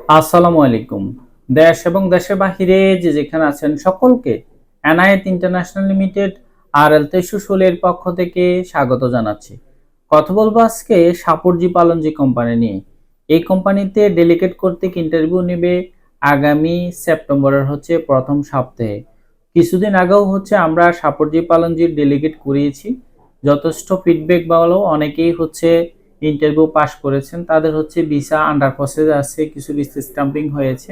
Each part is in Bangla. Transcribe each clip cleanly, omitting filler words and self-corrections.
আসসালামু আলাইকুম। দেশ এবং দেশের বাহিরে যে যেখানে আছেন সকলকে এনায়েত ইন্টারন্যাশনাল লিমিটেড RL 2316 এর পক্ষ থেকে স্বাগত জানাচ্ছি। কথা বলবো আজকে সাপুরজি পালনজি কোম্পানি নিয়ে। এই কোম্পানিতে ডেলিগেট করতে ইন্টারভিউ নেবে আগামী সেপ্টেম্বরের প্রথম সপ্তাহে। কিছুদিন আগেও আমরা সাপুরজি পালনজির ডেলিগেট করিয়েছি। যথেষ্ট ফিডব্যাক ভালো, অনেকেই ইন্টারভিউ পাস করেছেন, তাদের ভিসা আন্ডার প্রসেস আছে, কিছু ভিসা স্টাম্পিং হয়েছে,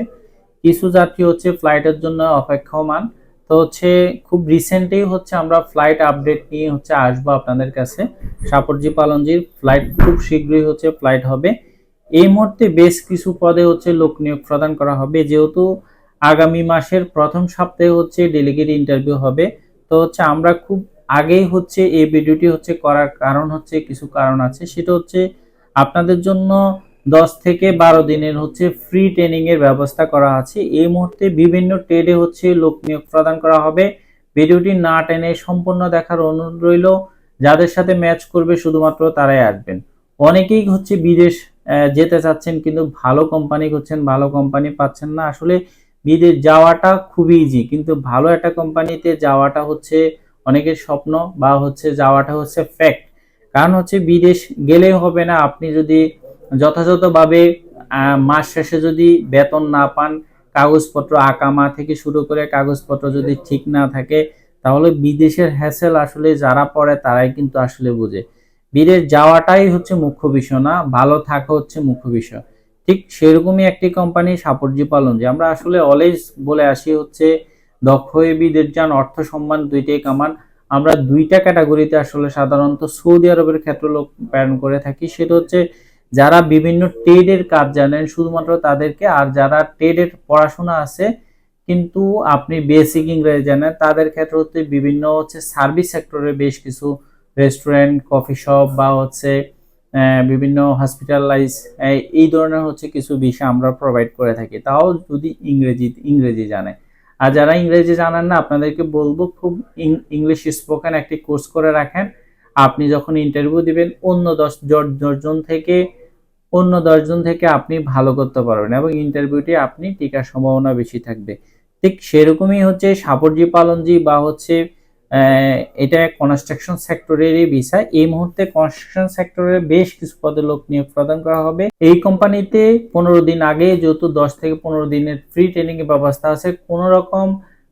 কিছু যাত্রী ফ্লাইটের জন্য অপেক্ষমান। তো খুব রিসেন্টলি আমরা ফ্লাইট আপডেট নিয়ে আসবো আপনাদের কাছে। সাপরজি পালনজির ফ্লাইট খুব শীঘ্রই ফ্লাইট হবে। এই মুহূর্তে বেশ কিছু পদে লোক নিয়োগ প্রদান করা হবে, যেহেতু আগামী মাসের প্রথম সপ্তাহে ডেলিগেট ইন্টারভিউ হবে। তো আমরা খুব আগেই এই ভিডিওটি করার কারণ কিছু কারণ আছে, সেটা আপনাদের জন্য 10 থেকে 12 দিনের ফ্রি ট্রেনিং এর ব্যবস্থা করা আছে। এই মুহূর্তে বিভিন্ন ট্রেডে লোক নিয়োগ প্রদান করা হবে। ভিডিওটি না টেনে সম্পূর্ণ দেখার অনুরোধ রইল। যাদের সাথে ম্যাচ করবে শুধুমাত্র তারাই আসবেন। অনেকেই বিদেশ যেতে চাচ্ছেন, কিন্তু ভালো কোম্পানি ভালো কোম্পানি পাচ্ছেন না। আসলে বিদেশ যাওয়াটা খুবই ইজি, কিন্তু ভালো একটা কোম্পানিতে যাওয়াটা অনেকের স্বপ্ন, বা যাওয়াটা ফ্যাক্ট। কারণ বিদেশ গেলেই হবে না, আপনি যদি যথাযথভাবে মাস শেষে যদি বেতন না পান, কাগজপত্র আকামা থেকে শুরু করে কাগজপত্র যদি ঠিক না থাকে, তাহলে বিদেশের হ্যাসেল আসলে যারা পড়ে তারাই কিন্তু আসলে বোঝে। বিদেশ যাওয়াটাই মুখ্য বিষয় না, ভালো থাকা মুখ্য বিষয়। ঠিক সেরকমই একটি কোম্পানি সাপরজি পালন, যে আমরা আসলে অলওয়েজ বলে আসি দক্ষ হয়ে বিদেশ যান, অর্থ সম্মান দুইটাই কামান। আমরা দুইটা ক্যাটাগরিতে আসলে সাধারণত সৌদি আরবের ক্ষেত্রে লোক প্রেরণ করে থাকি। সেটা যারা বিভিন্ন ট্রেডের কাজ জানেন শুধুমাত্র তাদেরকে, আর যারা ট্রেডের পড়াশোনা আছে কিন্তু আপনি বেসিক ইংরেজি জানেন, তাদের ক্ষেত্রে বিভিন্ন সার্ভিস সেক্টরে বেশ কিছু রেস্টুরেন্ট, কফি শপ, বা বিভিন্ন হসপিটালাইজ, এই ধরনের কিছু বিষয় আমরা প্রোভাইড করে থাকি, তাও যদি ইংরেজি জানে। আর যারা ইংরেজি জানেন না, আপনাদেরকে বলবো খুব ইংলিশ স্পোকেন একটি কোর্স করে রাখেন। আপনি যখন ইন্টারভিউ দিবেন অন্য 10 জন থেকে আপনি ভালো করতে পারবেন, এবং ইন্টারভিউটি আপনি টিকার সম্ভাবনা বেশি থাকবে। ঠিক সেরকমই সাপরজি পালনজি, বা এটা কনস্ট্রাকশন সেক্টরেরই বিষয়। এই মুহূর্তে কনস্ট্রাকশন সেক্টরে বেশ কিছু পদে লোক নিয়োগ প্রদান করা হবে। এই কোম্পানিতে 15 দিন আগে, যেহেতু 10 থেকে 15 দিনের ফ্রি ট্রেনিং এর ব্যবস্থা আছে, কোনো রকম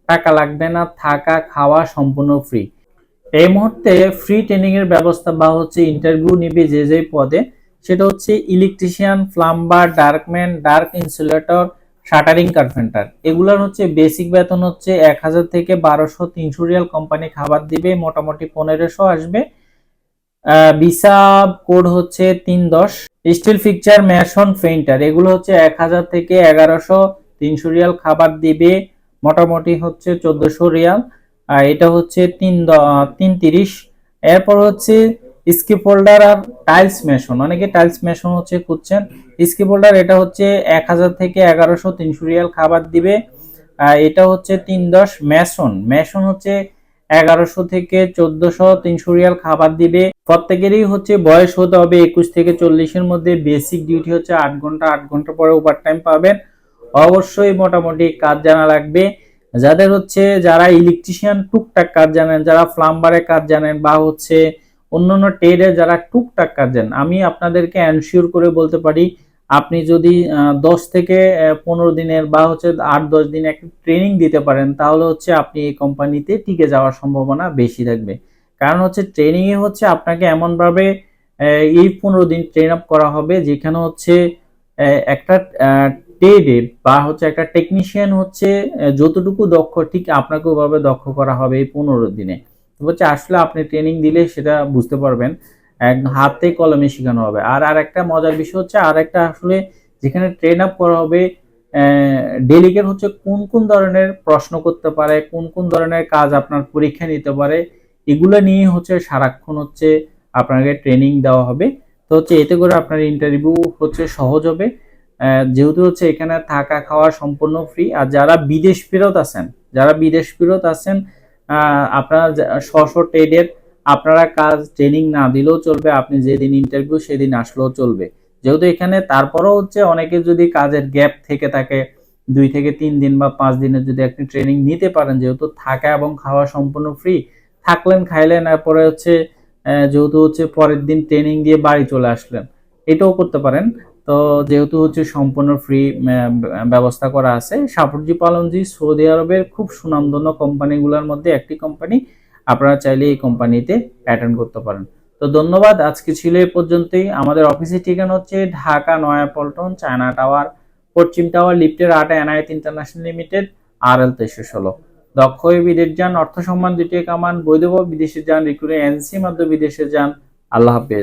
টাকা লাগবে না, থাকা খাওয়া সম্পূর্ণ ফ্রি। এই মুহূর্তে ফ্রি ট্রেনিং এর ব্যবস্থা, বা ইন্টারভিউ নিবে যে পদে, সেটা ইলেকট্রিশিয়ান, প্লাম্বার, ডার্কম্যান, ডার্ক ইনসুলেটর, শাটারিং কার্পেন্টার। এগুলোর বেসিক বেতন 1000 থেকে 1200, 300 রিয়াল কোম্পানি খাবার দিবে, মোটামুটি 1500 আসবে। Visa code 310। Still fixer, Mason, painter, এগুলো 1000 থেকে 1100, 300 রিয়াল খাবার দিবে, মোটামুটি 1400 রিয়াল। আর এটা 330। এরপর স্কিপ হোল্ডার আর টাইলস মেশন, অনেকে টাইলস মেশন খুঁজছেন। স্কিপ হোল্ডার এটা 1000 থেকে 1100, 300 রিয়াল খাবার দিবে। এটা 310। মেশন মেশন 1100 থেকে 1400, 300 রিয়াল খাবার দিবে। প্রত্যেকেরই বয়স হতে হবে 21 থেকে 40-এর মধ্যে। বেসিক ডিউটি 8 ঘন্টা, 8 ঘন্টা পরে ওভারটাইম পাবেন। অবশ্যই মোটামুটি কাজ জানা লাগবে। যারা ইলেকট্রিশিয়ান টুকটাক কাজ জানেন, যারা প্লাম্বারের কাজ জানেন, বা অন্যান্য ট্রেডে যারা টুকটাক কাজ জানেন, আমি আপনাদেরকে এনশিওর করে বলতে পারি, আপনি যদি 10 থেকে 15 দিনের, বা 8-10 দিন একটা ট্রেনিং দিতে পারেন, তাহলে আপনি এই কোম্পানিতে টিকে যাওয়ার সম্ভাবনা বেশি থাকবে। কারণ ট্রেনিং এ আপনাকে এমন ভাবে এই 15 দিন ট্রেন আপ করা হবে, যেখানে একটা ট্রেডে, বা একটা টেকনিশিয়ান যতটুকু দক্ষ, ঠিক আপনাকে ওভাবে দক্ষ করা হবে এই 15 দিনে। তো আসলে আপনি ট্রেনিং দিলে সেটা বুঝতে পারবেন, হাতে কলমে শেখানো হবে। আর একটা মজার বিষয় আর একটা আসলে যেখানে ট্রেন আপ করা হবে, ডেলিগেট কোন কোন ধরনের প্রশ্ন করতে পারে, কোন কোন ধরনের কাজ আপনার পরীক্ষা নিতে পারে, এগুলো নিয়ে সারাক্ষণ আপনাকে ট্রেনিং দেওয়া হবে। তো এতে করে আপনার ইন্টারভিউ সহজ হবে। যেহেতু এখানে থাকা খাওয়া সম্পূর্ণ ফ্রি। আর যারা বিদেশ ফেরত আছেন, আপনারা স্ব ট্রেডের, আপনারা কাজ ট্রেনিং না দিলেও চলবে, আপনি যেদিন ইন্টারভিউ সেদিন আসলেও চলবে। যেহেতু এখানে তারপরও হচ্ছে অনেকে যদি কাজের গ্যাপ থেকে থাকে 2 থেকে 3 দিন বা 5 দিনের যদি আপনি ট্রেনিং নিতে পারেন, যেহেতু থাকা এবং খাওয়া সম্পূর্ণ ফ্রি, থাকলেন খাইলেন এরপরে হচ্ছে যেহেতু হচ্ছে পরের দিন ট্রেনিং দিয়ে বাড়ি চলে আসলেন, এটাও করতে পারেন। তো যেহেতু হচ্ছে সম্পূর্ণ ফ্রি ব্যবস্থা করা আছে, সাপড়জি পালনজি সৌদি আরবের খুব সুনামধন্য কোম্পানিগুলোর মধ্যে একটি কোম্পানি। আপনারা চাইলে এই কোম্পানিতে অ্যাটেন্ড করতে পারেন। তো ধন্যবাদ, আজকে ছিল এই পর্যন্তই। আমাদের অফিসের ঠিকানা হচ্ছে ঢাকা নয়াপল্টন, চায়না টাওয়ার, পশ্চিম টাওয়ার, লিফটের 8, এনায়েত ইন্টারন্যাশনাল লিমিটেড, RL 2316। দক্ষ হয়ে বিদেশ যান, অর্থ সম্মান দুইটাই কামান, বৈধভাবে বিদেশে যান, রিক্রুটিং এজেন্সির মাধ্যমে বিদেশে যান। আল্লাহ হাফেজ।